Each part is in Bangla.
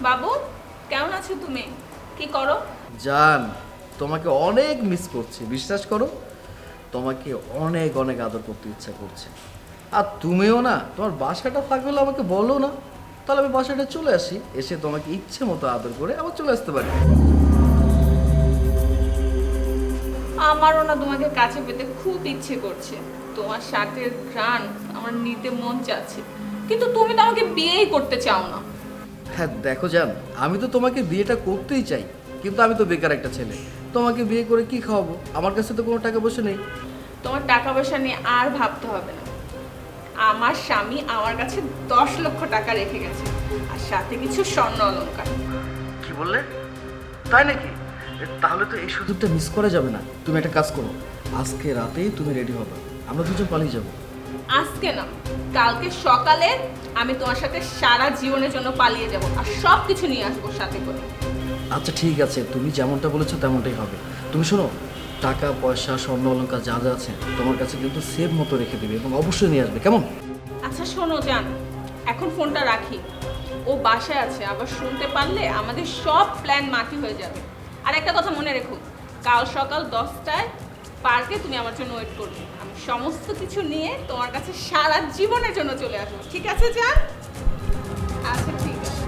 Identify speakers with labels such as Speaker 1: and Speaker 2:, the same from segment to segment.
Speaker 1: বাবু, কেমন আছো তুমি? কি করো?
Speaker 2: জান, তোমাকে অনেক মিস করছি, বিশ্বাস করো। তোমাকে অনেক অনেক আদর করতে ইচ্ছা করছে। আর তুমিও না, তোমার বাসাটা ফাঁকা হলে আমাকে বলো না, তাহলে আমি বাসাটা চলে আসি, এসে তোমাকে ইচ্ছে মতো আদর করে আবার চলে আসতে পারি।
Speaker 1: আমারও না তোমাকে কাছে পেতে খুব ইচ্ছে করছে। তোমার শার্টের ঘ্রাণ আমার নিতে মন চাচ্ছে, কিন্তু তুমি তো আমাকে বিয়েই করতে চাও না।
Speaker 2: হ্যাঁ দেখো জান, আমি তো তোমাকে বিয়েটা করতেই চাই, কিন্তু আমি তো বেকার একটা ছেলে। তোমাকে বিয়ে করে কি খাওয়াবো? আমার কাছে তো কোনো টাকা পয়সা নেই।
Speaker 1: তোমার টাকা পয়সা নিয়ে আর ভাবতে হবে না। আমার স্বামী আমার কাছে 10 লক্ষ টাকা রেখে গেছে, আর সাথে কিছু স্বর্ণ অলংকার।
Speaker 2: কি বললে? তাই নাকি? তাহলে তো এই সুযোগটা মিস করা যাবে না। তুমি একটা কাজ করো, আজকে রাতেই তুমি রেডি হবে, আমরা দুজন পালিয়ে যাবো।
Speaker 1: আজকে না, কালকে সকালে আমি তোমার সাথে সারা জীবনের জন্য পালিয়ে যাব, আর সব কিছু নিয়ে আসবো সাথে করে।
Speaker 2: আচ্ছা ঠিক আছে, তুমি যেমনটা বলেছো তেমনটাই হবে। তুমি শোনো, টাকা পয়সা স্বর্ণ অলংকার যা যা আছে তোমার কাছে কিন্তু সেভ মতো রেখে দিবে, এবং অবশ্যই নিয়ে আসবে, কেমন?
Speaker 1: আচ্ছা শোনো জান, এখন ফোনটা রাখি। ও বাসায় আছে, আবার শুনতে পারলে আমাদের সব প্ল্যান মাটি হয়ে যাবে। আর একটা কথা মনে রেখো, কাল সকাল 10টায় পার্কে তুমি আমার জন্য ওয়েট করবে। আমি সমস্ত কিছু নিয়ে তোমার কাছে সারা জীবনের জন্য চলে আসবো, ঠিক আছে জান? আচ্ছা ঠিক আছে।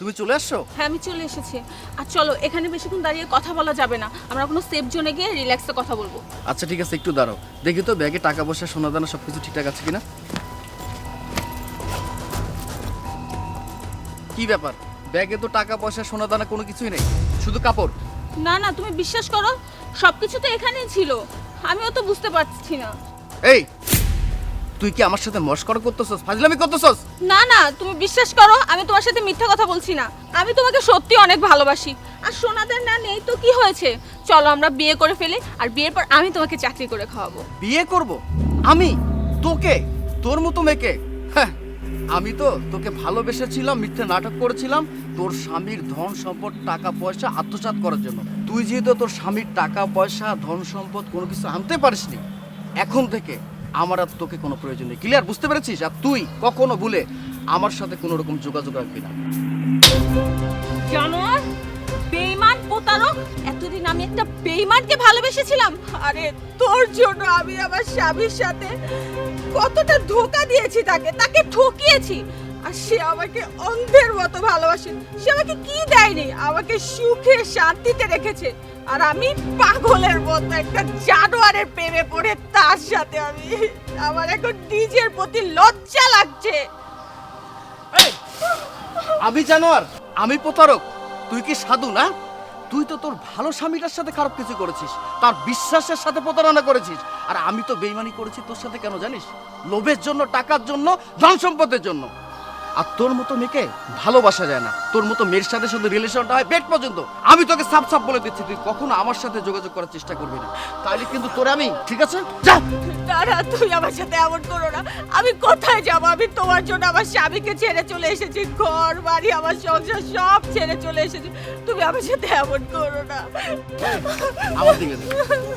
Speaker 2: তুমি চলে আসছো?
Speaker 1: হ্যাঁ আমি চলে এসেছি। আর চলো, এখানে বেশিক্ষণ দাঁড়িয়ে কথা বলা যাবে না, আমরা কোনো সেফ জোনে গিয়ে রিল্যাক্সে কথা বলবো।
Speaker 2: আচ্ছা ঠিক আছে, একটু দাঁড়াও, দেখি তো ব্যাগে টাকা পয়সা সোনা দানা সবকিছু ঠিকঠাক আছে কিনা। কি ব্যাপার, ব্যাগে তো টাকা পয়সা সোনা দানা কোনো কিছুই নেই, শুধু কাপড়।
Speaker 1: না না, তুমি বিশ্বাস করো, সবকিছু তো এখানেই ছিল, আমিও তো বুঝতে পারছি না।
Speaker 2: এই, তুই কি আমার সাথে মস্করা করতেছস, ফাজলামি করতেছস?
Speaker 1: না না, তুমি বিশ্বাস করো, আমি তোমার সাথে মিথ্যা কথা বলছি না। আমি তোমাকে সত্যি অনেক ভালোবাসি। আর সোনাদের না নেই তো কি হয়েছে, চলো আমরা বিয়ে করে ফেলি, আর বিয়ের পর আমি তোমাকে চাকরি করে খাওয়াবো।
Speaker 2: বিয়ে করব আমি? তোকে? তোর মতো মেয়েকে? হ্যাঁ, আমি তো তোকে ভালোবেসেছিলাম, মিথ্যে নাটক করেছিলাম তোর স্বামীর ধন সম্পদ টাকা পয়সা আত্মসাৎ করার জন্য। তুই যেহেতু তোর স্বামীর টাকা পয়সা ধন সম্পদ কোনো কিছু আনতে পারিসনি, এখন থেকে আমার আর তোকে কোনো প্রয়োজন নেই। ক্লিয়ার, বুঝতে পেরেছিস? আর তুই কখনো ভুলে আমার সাথে কোনো রকম যোগাযোগ রাখবি না।
Speaker 1: জানোয়ার, বেঈমান, প্রতারক! এতদিন আমি একটা বেঈমানকে ভালোবেসেছিলাম। আরে তোর জন্য আমি আমার স্বামীর সাথে কতটা ধোঁকা দিয়েছি, তাকে ঠকিয়েছি। আর সে আমাকে অন্ধের মতো ভালোবাসে। সে আমাকে কি দেয়নি, আমাকে সুখে শান্তিতে রেখেছে। আর আমি পাগলের মতো একটা জানোয়ারের প্রেমে পড়ে তার সাথে আমার এখন নিজের প্রতি লজ্জা লাগছে।
Speaker 2: আমি জানোয়ার, আমি প্রতারক, তুই কি সাধু না? তুই তো তোর ভালো স্বামীটার সাথে খারাপ কিছু করেছিস, তার বিশ্বাসের সাথে প্রতারণা করেছিস। আর আমি তো বেইমানি করেছি তোর সাথে, কেন জানিস? লোভের জন্য, টাকার জন্য, ধন সম্পদের জন্য। আর তোর মতো মেয়েকে ভালোবাসা যায় না, তোর মতো মেয়ের সাথে শুধু রিলেশনটা হয় পেট পর্যন্ত। আমি তোকে সাপ সাপ বলে দিচ্ছি, তুই কখনো আমার সাথে যোগাযোগ করার চেষ্টা করবি না, তাহলে কিন্তু তোরে আমি, ঠিক আছে? যা।
Speaker 1: দাঁড়া, তুই আমার সাথে এমন করো না। আমি কোথায় যাবো? আমি তোমার জন্য আমার স্বামীকে ছেড়ে চলে এসেছি, ঘর বাড়ি আমার সংসার সব ছেড়ে চলে এসেছি। তুমি আমার সাথে এমন করো না।
Speaker 2: আমার দিকে দেখ,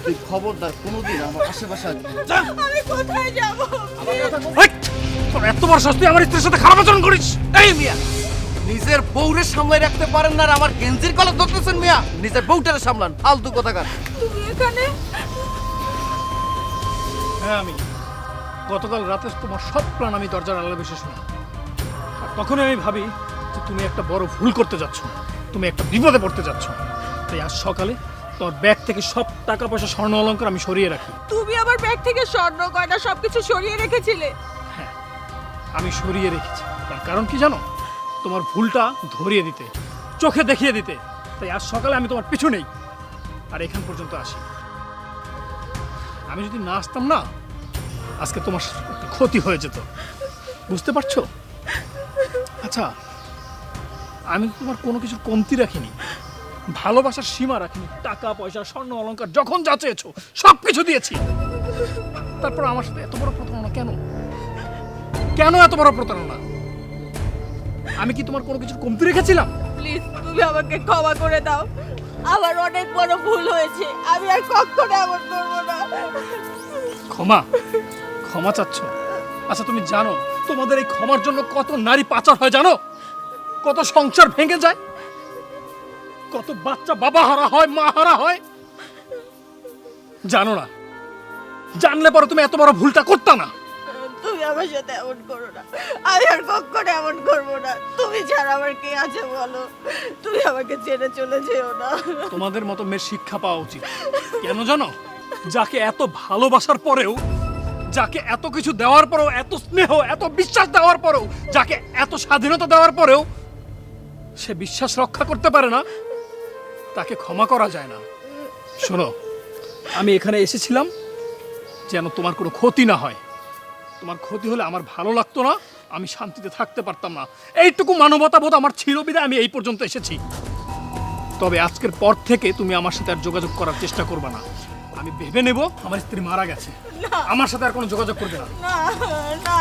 Speaker 2: তুই খবরদার কোনোদিন আমার আশেপাশে আসবি না। যা।
Speaker 1: আমি কোথায় যাবো?
Speaker 2: তোর এত বড় শাস্তি, আমার স্ত্রীর সাথে খারাপ আচরণ করিস? এই মিয়া, নিজের বউরে সামলাই রাখতে পারেন না, আর আমার গেঞ্জির কলার ধরতেছেন? মিয়া, নিজের বউটারে সামলান, ফালতু কথাকার।
Speaker 1: তুমি এখানে?
Speaker 3: হ্যাঁ আমি গতকাল রাতে তোমার সব প্ল্যান আমি দরজার আড়ালে বসে শুনি। আর তখনই আমি ভাবি যে তুমি একটা বড় ভুল করতে যাচ্ছ, তুমি একটা বিপদে পড়তে যাচ্ছ। তাই আজ সকালে তোমার ব্যাগ থেকে সব টাকা পয়সা স্বর্ণ অলংকার আমি সরিয়ে রাখি।
Speaker 1: তুমি আমার ব্যাগ থেকে স্বর্ণ গয়না সবকিছু সরিয়ে রেখেছিলে?
Speaker 3: হ্যাঁ, আমি সরিয়ে রেখেছি। তার কারণ কি জানো? তোমার ভুলটা ধরিয়ে দিতে, চোখে দেখিয়ে দিতে। তাই আজ সকালে আমি তোমার পিছু নেই, আর এখান পর্যন্ত আসি। আমি যদি না আসতাম না, আজকে তোমার একটা ক্ষতি হয়ে যেত, বুঝতে পারছো? আচ্ছা, আমি তো তোমার কোনো কিছু কমতি রাখিনি, ভালোবাসার সীমা রাখিনি। টাকা পয়সা, স্বর্ণ অলংকার যখন যা চেয়েছো সব কিছু দিয়েছি। তারপর আমার সাথে এত বড় প্রতারণা কেন? কেন এত বড় প্রতারণা? আমি কি তোমার কোনো কিছু কমতি রেখেছিলাম?
Speaker 1: প্লিজ তুমি আমাকে ক্ষমা করে দাও, আমার অনেক বড় ভুল হয়েছে, আমি আর কখনো এমন করবো না।
Speaker 3: ক্ষমা? ক্ষমা চাচ্ছ? আচ্ছা, তুমি জানো তোমাদের এই ক্ষমার জন্য কত নারী পাচার হয় জানো? কত সংসার ভেঙে যায়, কত বাচ্চা বাবা হারা হয়, মা হারা হয়। জানো না? জানলে পরে তুমি এত বড় ভুলটা করতে না।
Speaker 1: তুমি আমার সাথে এমন করো না, আমি আর কখনো এমন করবো না। তুমি ছাড়া আমার কে আছে বলো? তুমি আমাকে ছেড়ে চলে যেও না।
Speaker 3: তোমাদের মতো মেয়ের শিক্ষা পাওয়া উচিত। কেন জানো? যাকে এত ভালোবাসার পরেও, যাকে এত কিছু দেওয়ার পরেও, এত স্নেহ, এত বিশ্বাস দেওয়ার পরেও, যাকে এত স্বাধীনতা দেওয়ার পরেও সে বিশ্বাস রক্ষা করতে পারে না, তাকে ক্ষমা করা যায় না। শোনো, আমি এখানে এসেছিলাম যেন তোমার কোনো ক্ষতি না হয়। তোমার ক্ষতি হলে আমার ভালো লাগতো না, আমি শান্তিতে থাকতে পারতাম না। এইটুকু মানবতা বোধ আমার ছিল বিধায় আমি এই পর্যন্ত এসেছি। তবে আজকের পর থেকে তুমি আমার সাথে আর যোগাযোগ করার চেষ্টা করবে না। আমি ভেবে নেব আমার স্ত্রী মারা গেছে, আমার সাথে আর কোনো যোগাযোগ করবে না।
Speaker 1: না, না।